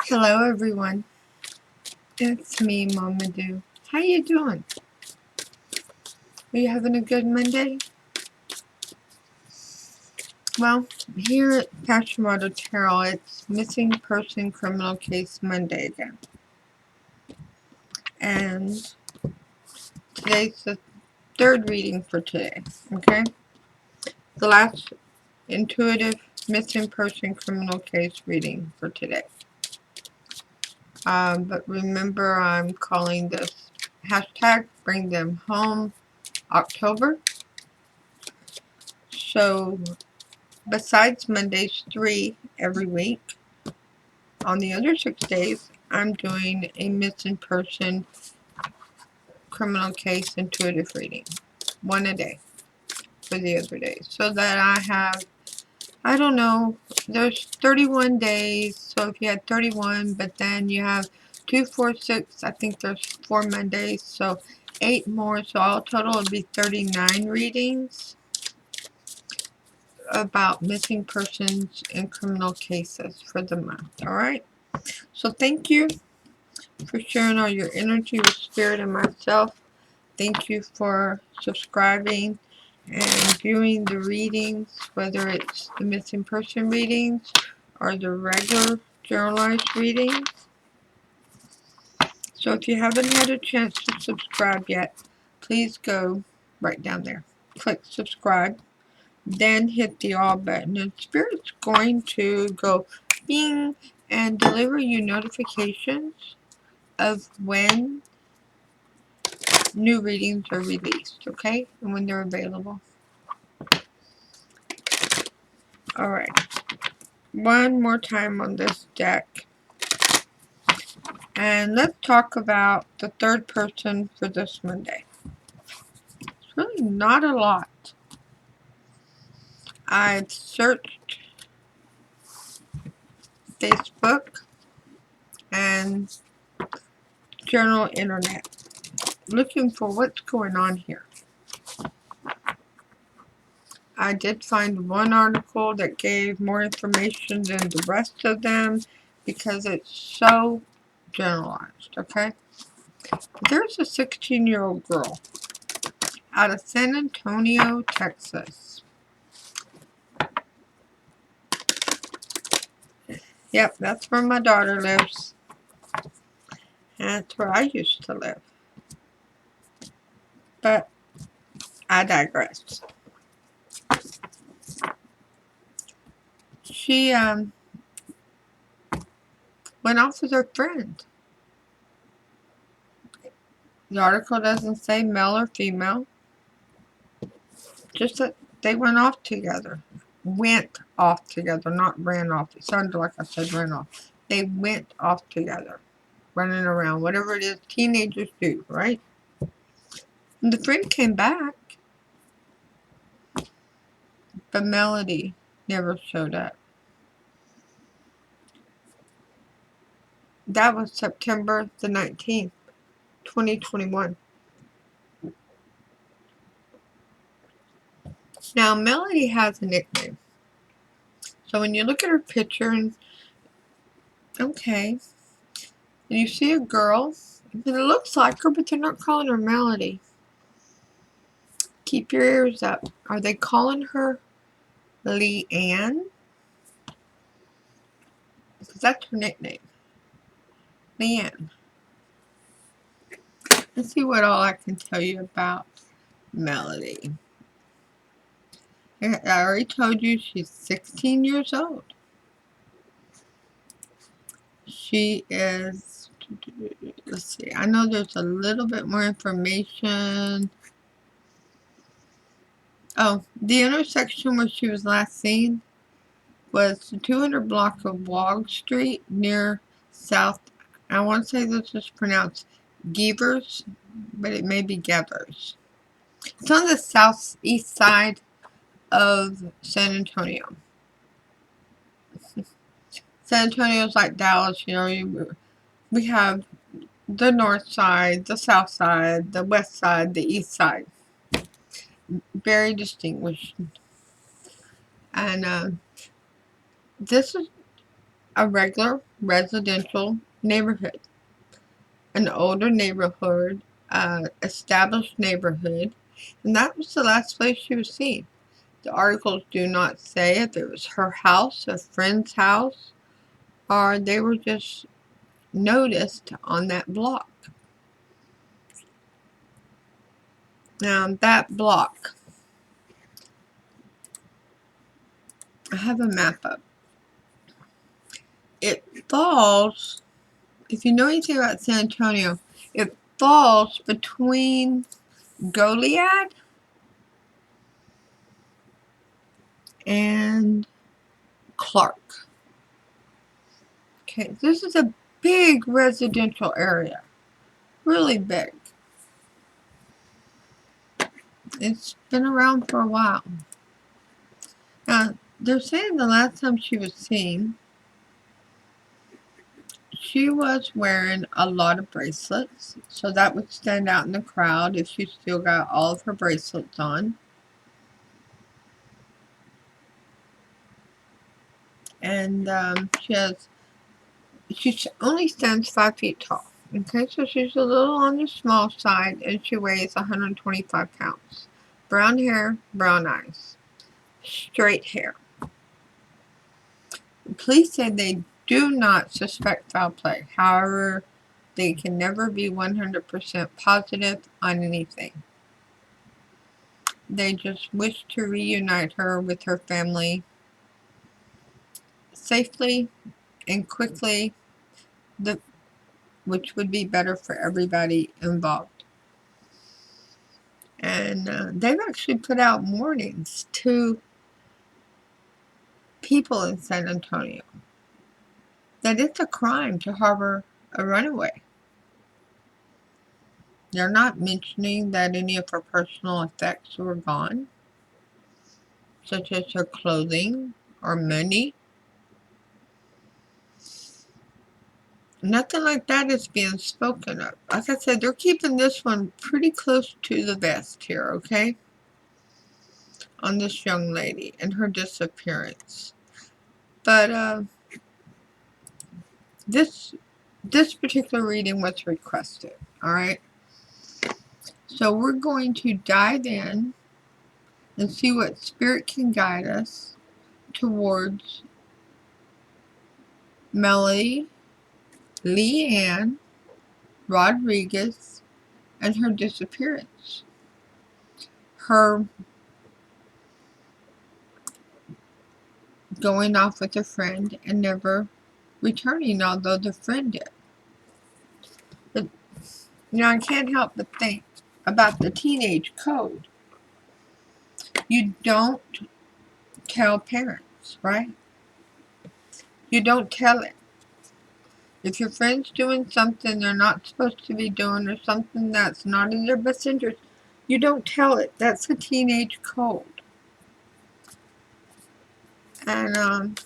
Hello everyone, it's me, Mama Do. How you doing? Are you having a good Monday? Well, here at PassionWaterTarot, it's Missing Person Criminal Case Monday again. And today's the third reading for today, okay? The last intuitive missing person criminal case reading for today. But remember, I'm calling this hashtag Bring Them Home October. So besides Mondays 3 every week, on the other 6 days, I'm doing a missing person criminal case intuitive reading. One a day for the other days. So that I have, I don't know, there's 31 days. So if you had 31, but then you have 2, 4, 6, I think there's 4 Mondays. So 8 more. So all total would be 39 readings about missing persons in criminal cases for the month. Alright? So thank you for sharing all your energy with Spirit and myself. Thank you for subscribing and viewing the readings, whether it's the missing person readings or the regular generalized readings. So if you haven't had a chance to subscribe yet, please go right down there. Click subscribe. Then hit the all button, and Spirit's going to go bing and deliver you notifications of when new readings are released, okay? And when they're available. Alright. One more time on this deck. And let's talk about the third person for this Monday. It's really not a lot. I've searched Facebook and general internet looking for what's going on here. I did find one article that gave more information than the rest of them because it's so generalized, okay? There's a 16-year-old girl out of San Antonio, Texas. Yep, that's where my daughter lives. And that's where I used to live. But I digress. She went off with her friend. The article doesn't say male or female. Just that they went off together. Went off together, not ran off. It sounded like I said ran off. They went off together. Running around. Whatever it is teenagers do, right? And the friend came back. But Melody never showed up. That was September the 19th, 2021. Now, Melody has a nickname. So when you look at her picture, and okay, and you see a girl, and it looks like her, but they're not calling her Melody. Keep your ears up. Are they calling her Leean? Because that's her nickname. Leean. Let's see what all I can tell you about Melody. I already told you she's 16 years old. She is, let's see, I know there's a little bit more information. Oh, the intersection where she was last seen was the 200 block of Wall Street near South, I want to say this is pronounced Gevers, but it may be Gevers. It's on the southeast side of San Antonio. San Antonio's like Dallas, you know, we have the north side, the south side, the west side, the east side. Very distinguished. And this is a regular residential neighborhood, an older neighborhood, established neighborhood, and that was the last place she was seen. The articles do not say if it was her house, a friend's house, or they were just noticed on that block. Now, that block, I have a map up. It falls, if you know anything about San Antonio, it falls between Goliad and Clark. Okay, this is a big residential area. Really big. It's been around for a while. Now, they're saying the last time she was seen, she was wearing a lot of bracelets, so that would stand out in the crowd if she still got all of her bracelets on. And she only stands 5 feet tall. Okay, so she's a little on the small side, and she weighs 125 pounds. Brown hair, brown eyes, straight hair. The police say they do not suspect foul play. However, they can never be 100% positive on anything. They just wish to reunite her with her family safely and quickly, which would be better for everybody involved. And they've actually put out warnings to people in San Antonio that it's a crime to harbor a runaway. They're not mentioning that any of her personal effects were gone, such as her clothing or money. Nothing like that is being spoken of. Like I said, they're keeping this one pretty close to the vest here, okay? On this young lady and her disappearance. But this particular reading was requested, alright? So we're going to dive in and see what spirit can guide us towards Melody Leean Rodriguez and her disappearance. Her going off with a friend and never returning, although the friend did. But, I can't help but think about the teenage code. You don't tell parents, right? You don't tell it. If your friend's doing something they're not supposed to be doing or something that's not in their best interest, you don't tell it. That's a teenage code. And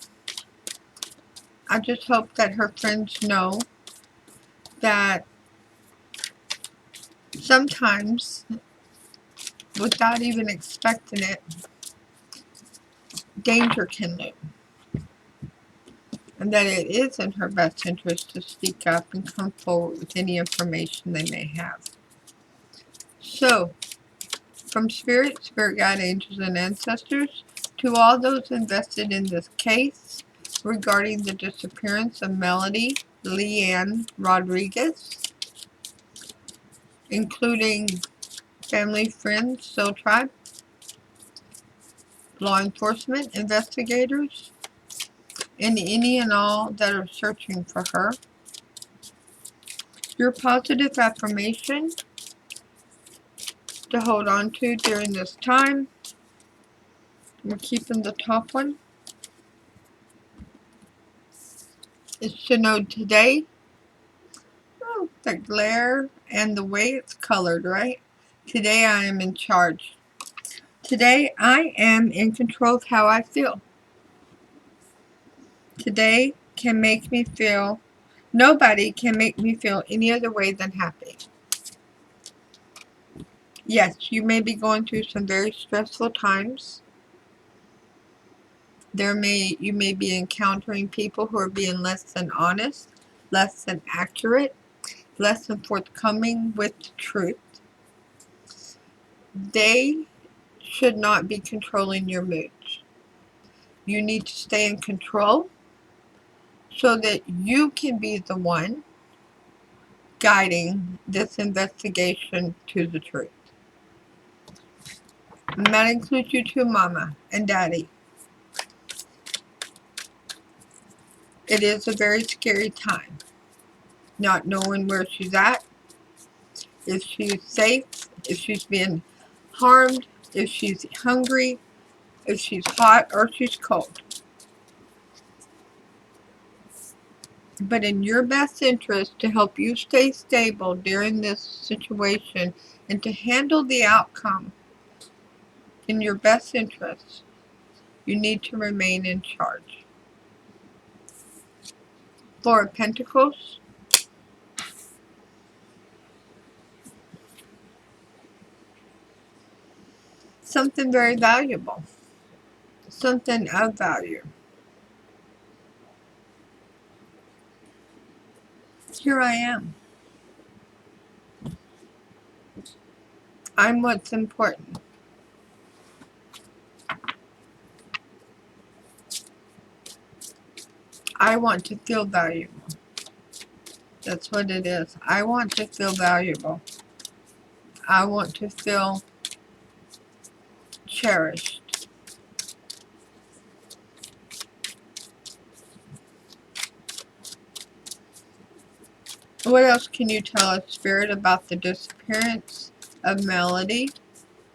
I just hope that her friends know that sometimes, without even expecting it, danger can loom. And that it is in her best interest to speak up and come forward with any information they may have. So, from spirit guide, angels, and ancestors, to all those invested in this case regarding the disappearance of Melody Leean Rodriguez, including family, friends, soul tribe, law enforcement, investigators, and any and all that are searching for her. Your positive affirmation to hold on to during this time. We're keeping the top one. It's to know today. Oh, the glare and the way it's colored, right? Today I am in charge. Today I am in control of how I feel. Today can make me feel, nobody can make me feel any other way than happy. Yes, you may be going through some very stressful times. You may be encountering people who are being less than honest, less than accurate, less than forthcoming with the truth. They should not be controlling your moods. You need to stay in control so that you can be the one guiding this investigation to the truth. And that includes you too, Mama and Daddy. It is a very scary time. Not knowing where she's at, if she's safe, if she's being harmed, if she's hungry, if she's hot or she's cold. But in your best interest to help you stay stable during this situation and to handle the outcome in your best interest, you need to remain in charge. Four of Pentacles. Something very valuable. Something of value. Here I am. I'm what's important. I want to feel valuable. That's what it is. I want to feel valuable. I want to feel cherished. What else can you tell us, Spirit, about the disappearance of Melody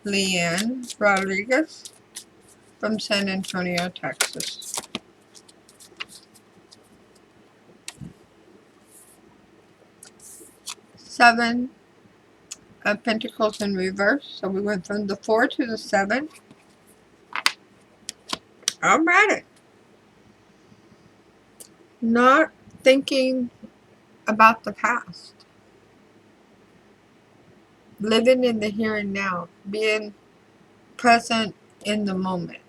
Leean Rodriguez from San Antonio, Texas? Seven of Pentacles in reverse. So we went from the 4 to the 7. I'm ready. Not thinking about the past. Living in the here and now. Being present in the moment.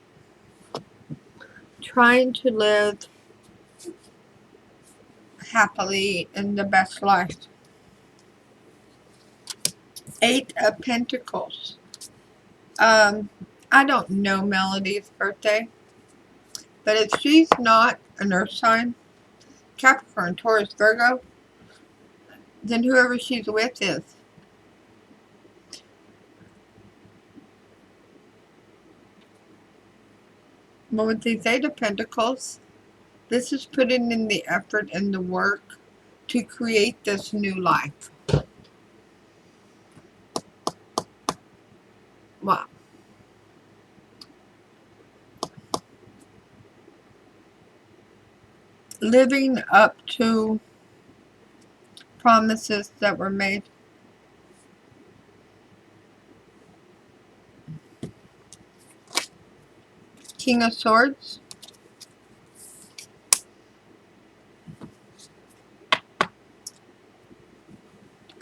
Trying to live happily in the best life. 8 of Pentacles. I don't know Melody's birthday, but if she's not an earth sign, Capricorn, Taurus, Virgo, then whoever she's with is. But with these 8 of Pentacles, this is putting in the effort and the work to create this new life. Wow. Living up to promises that were made. King of Swords.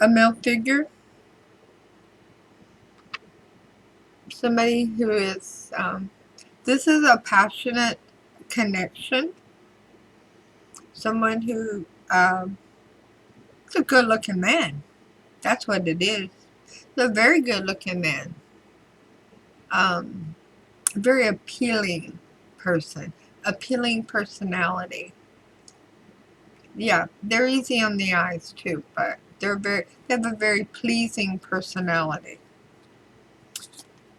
A male figure. Somebody who is, this is a passionate connection. Someone who, it's a good looking man. That's what it is. It's a very good looking man. Very appealing person. Appealing personality. Yeah, they're easy on the eyes too, but they have a very pleasing personality.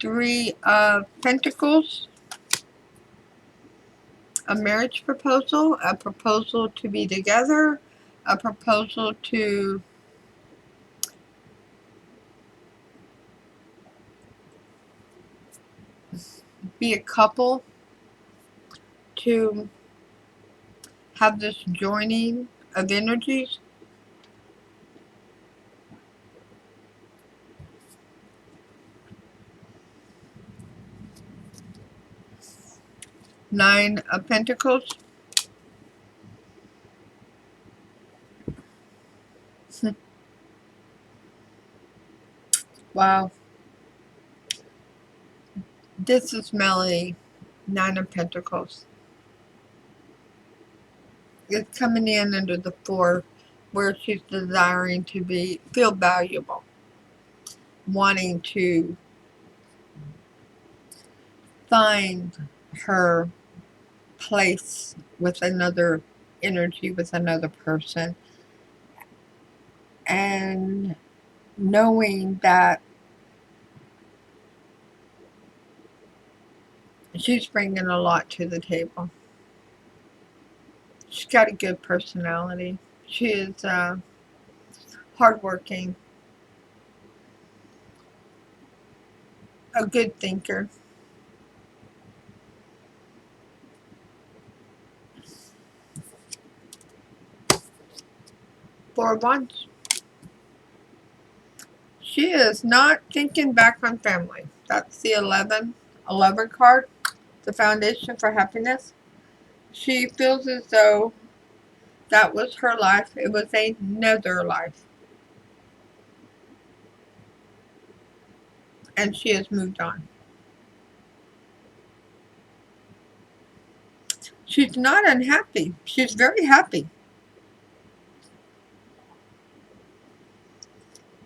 3 of Pentacles. A marriage proposal, a proposal to be together, a proposal to be a couple, to have this joining of energies. Nine of Pentacles. Wow. This is Melody. 9 of Pentacles. is coming in under the 4, where she's desiring to feel valuable, wanting to find her place with another energy, with another person, and knowing that she's bringing a lot to the table. She's got a good personality. She is hardworking, a good thinker. For once, she is not thinking back on family. That's the 11 card, the foundation for happiness. She feels as though that was her life. It was another life. And she has moved on. She's not unhappy. She's very happy.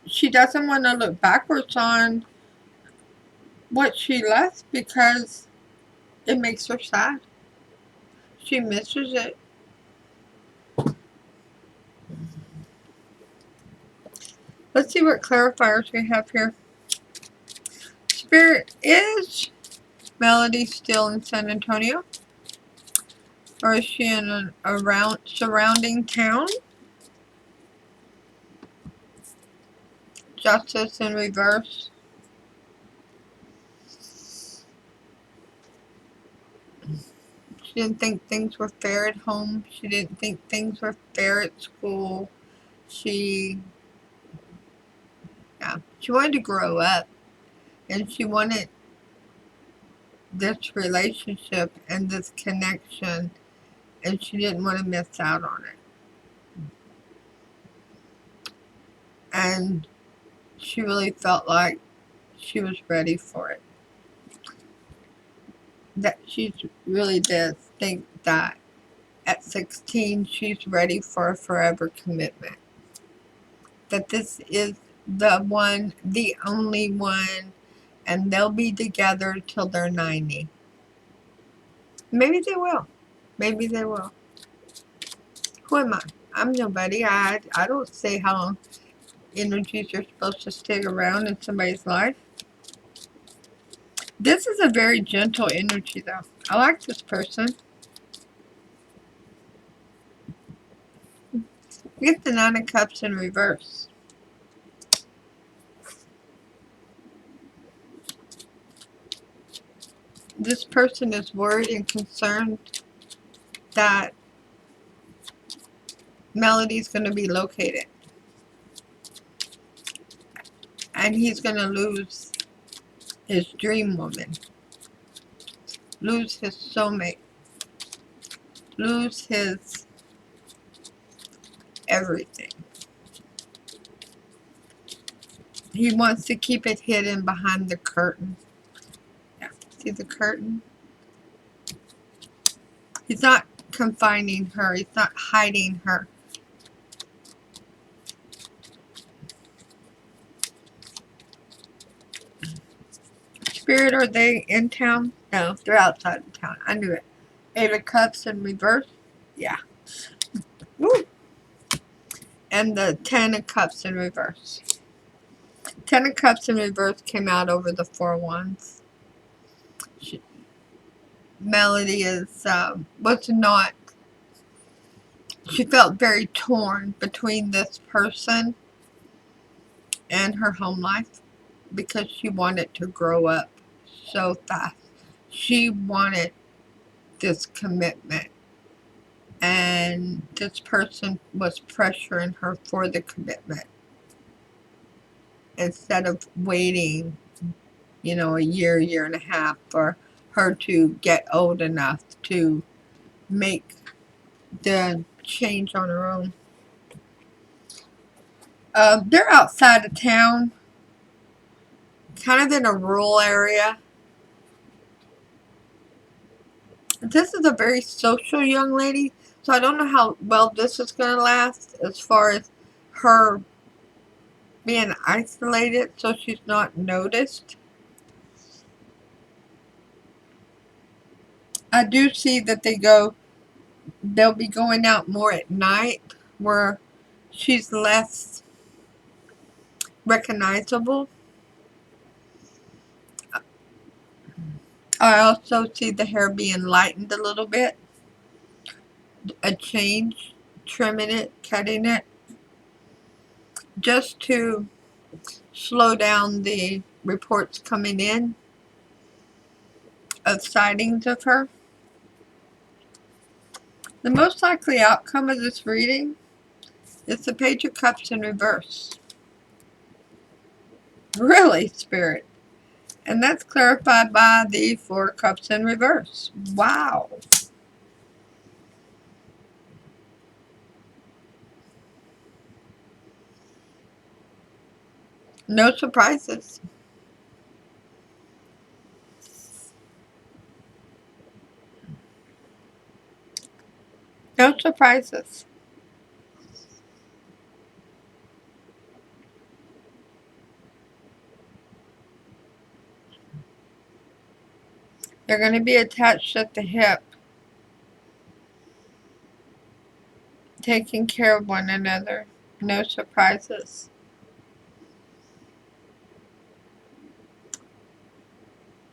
She doesn't want to look backwards on what she left because it makes her sad. She misses it. Let's see what clarifiers we have here. Spirit, is Melody still in San Antonio? Or is she in a surrounding town? Justice in reverse. She didn't think things were fair at home. She didn't think things were fair at school. She wanted to grow up. And she wanted this relationship and this connection. And she didn't want to miss out on it. And she really felt like she was ready for it. That she really did think that at 16 she's ready for a forever commitment. That this is the one, the only one, and they'll be together till they're 90. Maybe they will. Maybe they will. Who am I? I'm nobody. I don't say how long energies are supposed to stick around in somebody's life. This is a very gentle energy, though. I like this person. Get the 9 of Cups in reverse. This person is worried and concerned that Melody's going to be located. And he's going to lose his dream woman. Lose his soulmate. Lose his everything. He wants to keep it hidden behind the curtain. Yeah, see the curtain? He's not confining her. He's not hiding her. Spirit, are they in town? No, they're outside of town. I knew it. 8 of Cups in reverse? Yeah. Woo! And the 10 of Cups in reverse. 10 of Cups in reverse came out over the 4 Wands. Melody was not, she felt very torn between this person and her home life because she wanted to grow up so fast. She wanted this commitment, and this person was pressuring her for the commitment instead of waiting, a year and a half for her to get old enough to make the change on her own. They're outside of town, kind of in a rural area. This is a very social young lady, So I don't know how well this is going to last as far as her being isolated so she's not noticed. I do see that they'll be going out more at night where she's less recognizable. I also see the hair being lightened a little bit. A change, trimming it, cutting it, just to slow down the reports coming in of sightings of her. The most likely outcome of this reading is the Page of Cups in reverse. Really, Spirit. And that's clarified by the Four of Cups in reverse. Wow. No surprises. No surprises. They're going to be attached at the hip, taking care of one another. No surprises.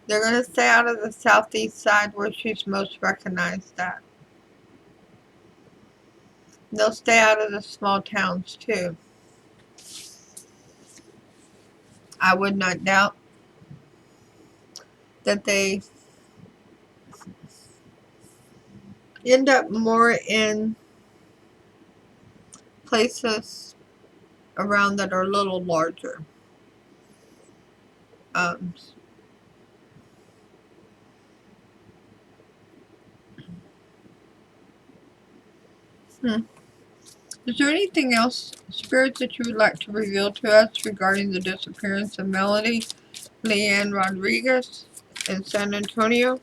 They're going to stay out of the southeast side where she's most recognized at. They'll stay out of the small towns too. I would not doubt that they end up more in places around that are a little larger. Um, Is there anything else, Spirit, that you would like to reveal to us regarding the disappearance of Melody Leanne Rodriguez in San Antonio,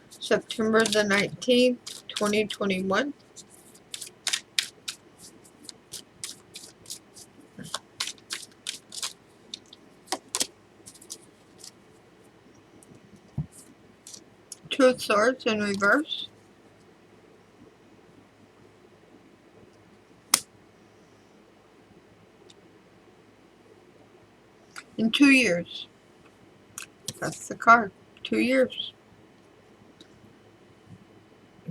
September the 19th, 2021? Two of Swords in reverse. In 2 years. That's the card. 2 years.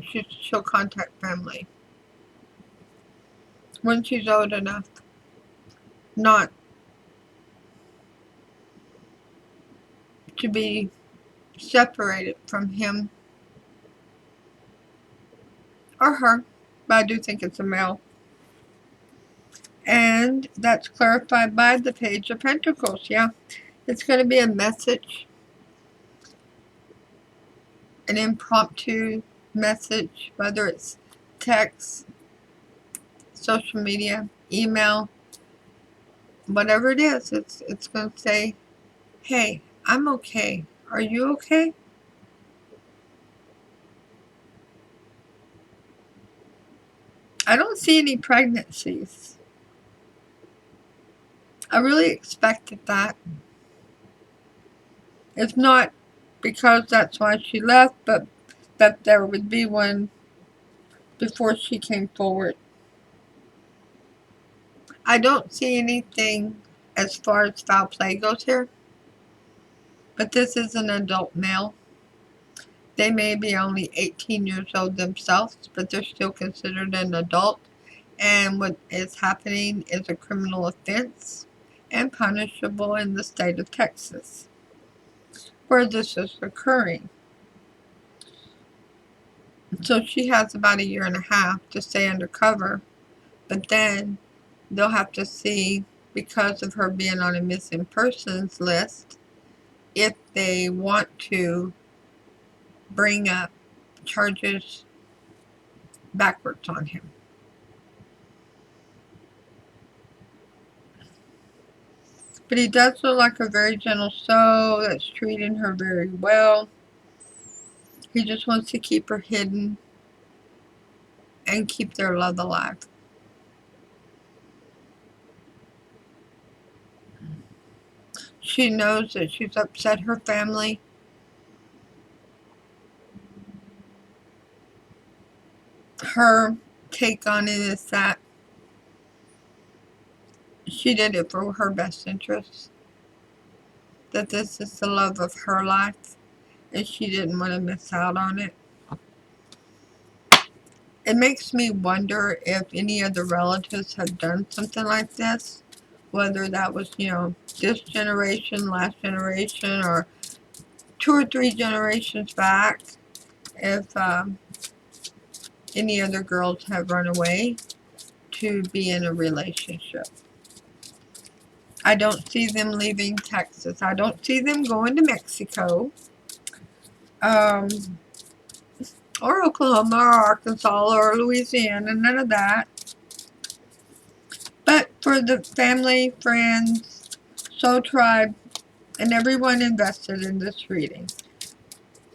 She'll contact family. When she's old enough not to be separated from him or her. But I do think it's a male. And that's clarified by the Page of Pentacles. Yeah. It's going to be a message. An impromptu message. Whether it's text, social media, email. Whatever it is. It's going to say, hey, I'm okay. Are you okay? I don't see any pregnancies. I really expected that. It's not because that's why she left, but that there would be one before she came forward. I don't see anything as far as foul play goes here, but this is an adult male. They may be only 18 years old themselves, but they're still considered an adult, and what is happening is a criminal offense and punishable in the state of Texas, where this is occurring. So she has about 1.5 years to stay undercover, but then they'll have to see, because of her being on a missing persons list, if they want to bring up charges backwards on him. But he does look like a very gentle soul that's treating her very well. He just wants to keep her hidden and keep their love alive. She knows that she's upset her family. Her take on it is that she did it for her best interests. That this is the love of her life, and she didn't want to miss out on it. It makes me wonder if any other relatives have done something like this, whether that was, this generation, last generation, or 2 or 3 generations back, if any other girls have run away to be in a relationship. I don't see them leaving Texas. I don't see them going to Mexico, or Oklahoma, or Arkansas, or Louisiana, none of that. But for the family, friends, soul tribe, and everyone invested in this reading,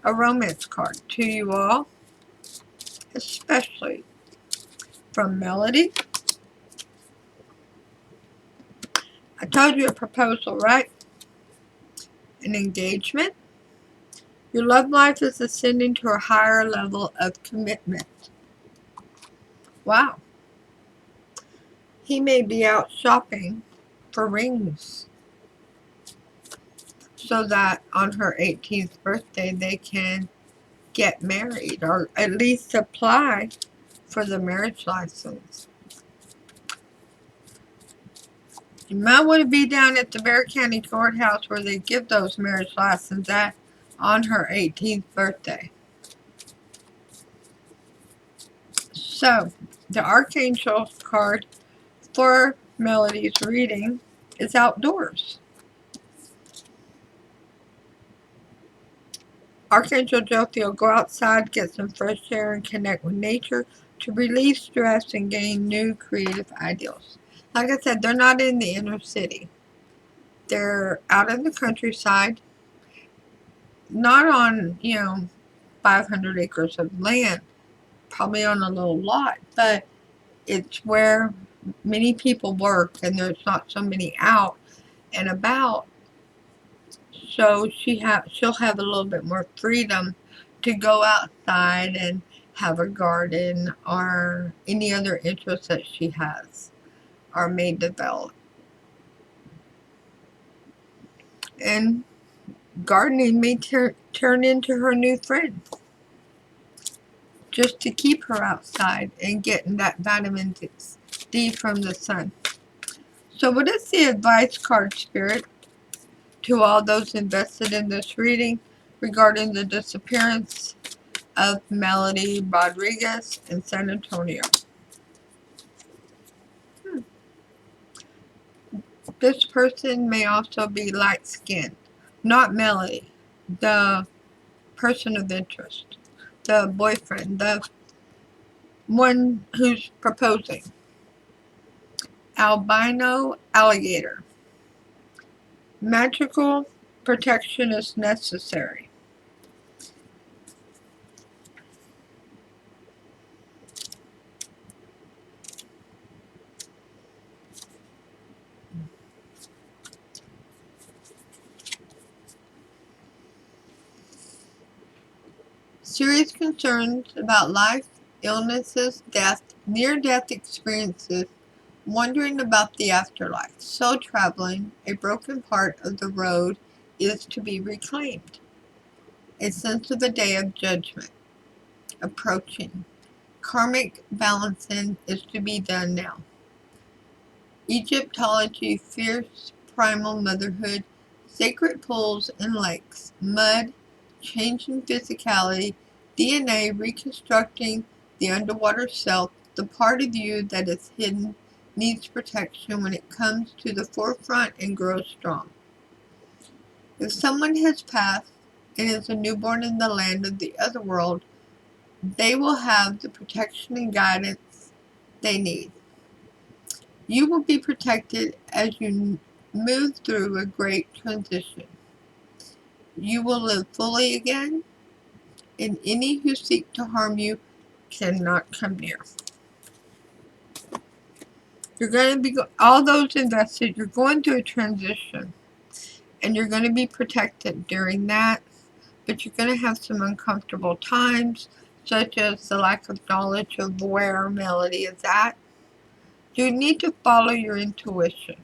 a romance card to you all, especially from Melody. I told you a proposal, right? An engagement. Your love life is ascending to a higher level of commitment. Wow. He may be out shopping for rings so that on her 18th birthday they can get married, or at least apply for the marriage license. You might want to be down at the Bexar County Courthouse where they give those marriage licenses at on her 18th birthday. So, the Archangel card for Melody's reading is outdoors. Archangel Jophiel, go outside, get some fresh air, and connect with nature to relieve stress and gain new creative ideals. Like I said, they're not in the inner city. They're out in the countryside, not on, 500 acres of land, probably on a little lot, but it's where many people work and there's not so many out and about. So she'll have a little bit more freedom to go outside and have a garden or any other interests that she has or may develop. And gardening may turn into her new friend, just to keep her outside and getting that vitamin D from the sun. So what is the advice card, Spirit, to all those invested in this reading regarding the disappearance of Melody Rodriguez in San Antonio? This person may also be light-skinned. Not Melody, the person of interest, the boyfriend, the one who's proposing. Albino alligator. Magical protection is necessary. Serious concerns about life, illnesses, death, near-death experiences, wondering about the afterlife, soul traveling, a broken part of the road is to be reclaimed. A sense of a day of judgment approaching. Karmic balancing is to be done now. Egyptology, fierce primal motherhood, sacred pools and lakes, mud, changing physicality, DNA reconstructing the underwater self, the part of you that is hidden needs protection when it comes to the forefront and grows strong. If someone has passed and is a newborn in the land of the other world, they will have the protection and guidance they need. You will be protected as you move through a great transition. You will live fully again, and any who seek to harm you cannot come near. You're going to be, all those invested, you're going through a transition. And you're going to be protected during that. But you're going to have some uncomfortable times, such as the lack of knowledge of where Melody is at. You need to follow your intuition.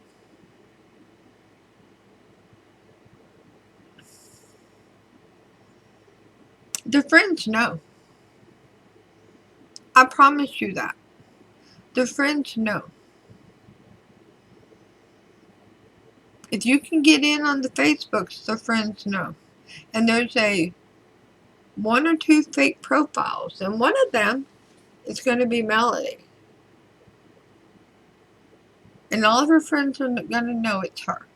The friends know. I promise you that. The friends know. If you can get in on the Facebooks, the friends know. And there's one or two fake profiles, and one of them is going to be Melody. And all of her friends are going to know it's her.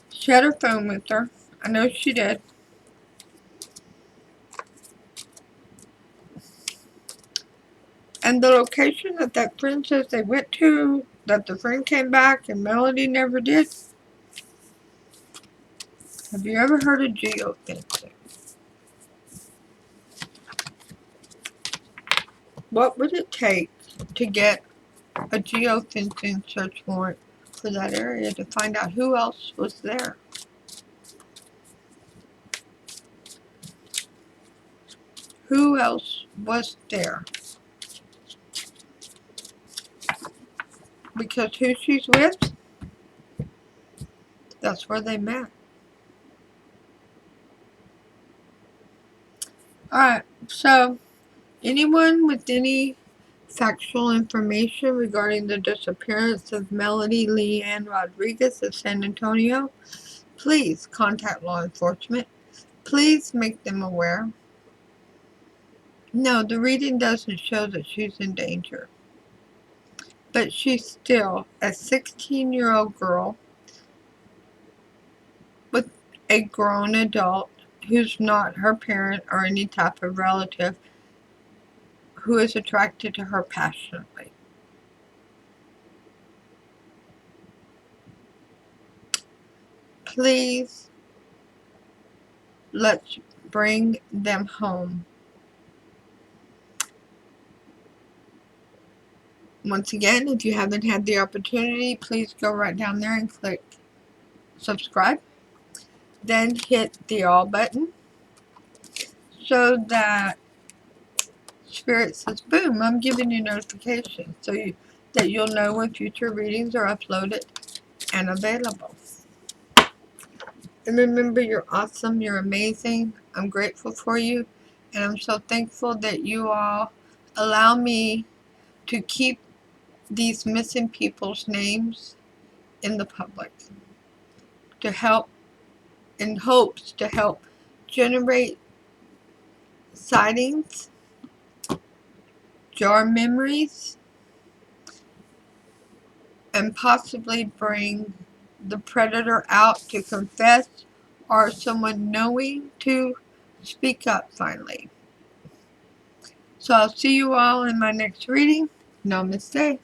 She had her phone with her. I know she did. And the location that that friend says they went to, that the friend came back and Melody never did. Have you ever heard of geofencing? What would it take to get a geofencing search warrant for that area to find out who else was there? Who else was there? Because who she's with, that's where they met. Alright, so anyone with any factual information regarding the disappearance of Melody Leanne Rodriguez of San Antonio, please contact law enforcement. Please make them aware. No, the reading doesn't show that she's in danger. But she's still a 16-year-old girl with a grown adult who's not her parent or any type of relative who is attracted to her passionately. Please, let's bring them home. Once again, if you haven't had the opportunity, please go right down there and click subscribe. Then hit the all button so that Spirit says, boom, I'm giving you notifications so that you'll know when future readings are uploaded and available. And remember, you're awesome, you're amazing. I'm grateful for you, and I'm so thankful that you all allow me to keep these missing people's names in the public to help, in hopes to help generate sightings, jar memories, and possibly bring the predator out to confess, or someone knowing to speak up finally. So I'll see you all in my next reading. Namaste.